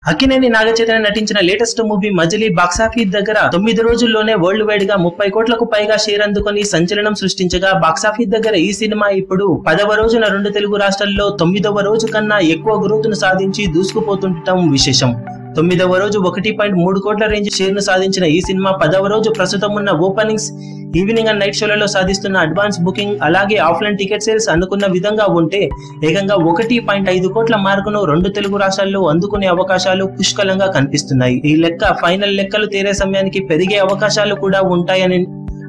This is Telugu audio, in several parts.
అక్కినేని నాగచైతన్య నటించిన లేటెస్ట్ మూవీ మజిలీ బాక్సాఫీస్ దగ్గర 9 రోజుల్లోనే వరల్డ్ వైడ్ గా 30 కోట్లకు పైగా షేర్ అందుకొని సంచలనం సృష్టించగా బాక్సాఫీస్ దగ్గర ఈ సినిమా ఇప్పుడు 10వ రోజున 2 తెలుగు రాష్ట్రాల్లో 9వ రోజు కన్నా ఎక్కువ గ్రోత్ ను సాధించి దూసుకుపోతుండటం విశేషం. 9వ రోజు 1.3 కోట్ల రేంజ్ షేర్ ను సాధించిన ఈ సినిమా 10వ రోజు ప్రస్తుతం ఉన్న ఓపెనింగ్స్, ఈవినింగ్ అండ్ నైట్ షోలలో సాధిస్తున్న అడ్వాన్స్ బుకింగ్, అలాగే ఆఫ్లైన్ టికెట్ సేల్స్ అనుకున్న విధంగా ఉంటే ఏకంగా 1.5 కోట్ల మార్కును 2 తెలుగు రాష్ట్రాల్లో అందుకునే అవకాశాలు పుష్కలంగా కనిపిస్తున్నాయి. ఈ లెక్క ఫైనల్ లెక్కలు తేరే సమయానికి పెరిగే అవకాశాలు కూడా ఉంటాయని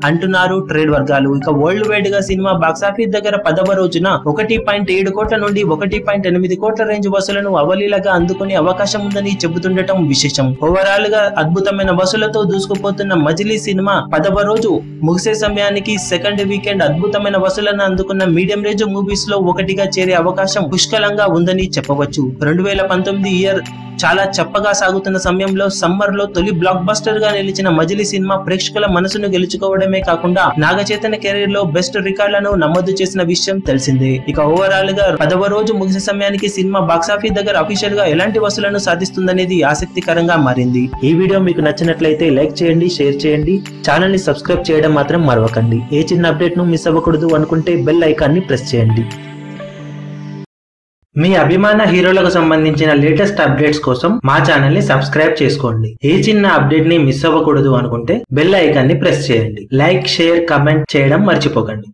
అంటున్నారు ట్రేడ్ వర్గాలు. ఇక వరల్డ్ వైడ్ గా సినిమా బాక్సాఫీస్ దగ్గర 10వ రోజున 1.7 కోట్ల నుండి 1.8 కోట్ల రేంజ్ వసూలను అవలీలగా అందుకునే అవకాశం ఉందని చెబుతుండటం విశేషం. ఓవరాల్ గా అద్భుతమైన వసూలతో దూసుకుపోతున్న మజిలీ సినిమా 10వ రోజు ముగిసే సమయానికి సెకండ్ వీకెండ్ అద్భుతమైన వసూలను అందుకున్న మీడియం రేంజ్ మూవీస్ లో ఒకటిగా చేరే అవకాశం పుష్కలంగా ఉందని చెప్పవచ్చు. 2019 ఇయర్ చాలా చప్పగా సాగుతున్న సమయంలో సమ్మర్ లో తొలి బ్లాక్ బస్టర్ గా నిలిచిన మజిలీ సినిమా ప్రేక్షకుల మనసును గెలుచుకోవడమే కాకుండా నాగచైతన్య కెరీర్ లో బెస్ట్ రికార్డులను నమోదు చేసిన విషయం తెలిసిందే. ఇక ఓవరాల్ గా 10వ రోజు ముగిసే సమయానికి సినిమా బాక్సాఫీస్ దగ్గర అఫీషియల్ గా ఎలాంటి వసూలను సాధిస్తుందనేది ఆసక్తికరంగా మారింది. ఈ వీడియో మీకు నచ్చినట్లయితే లైక్ చేయండి, షేర్ చేయండి, ఛానల్ ని సబ్స్క్రైబ్ చేయడం మాత్రం మరవకండి. ఏ చిన్న అప్డేట్ ను మిస్ అవ్వకూడదు అనుకుంటే బెల్ ఐకాన్ ని ప్రెస్ చేయండి. మీ అభిమాన హీరోలకు సంబంధించిన లేటెస్ట్ అప్డేట్స్ కోసం మా ఛానల్ ని సబ్స్క్రైబ్ చేసుకోండి. ఏ చిన్న అప్డేట్ ని మిస్ అవ్వకూడదు అనుకుంటే బెల్ ఐకాన్ ని ప్రెస్ చేయండి. లైక్, షేర్, కమెంట్ చేయడం మర్చిపోకండి.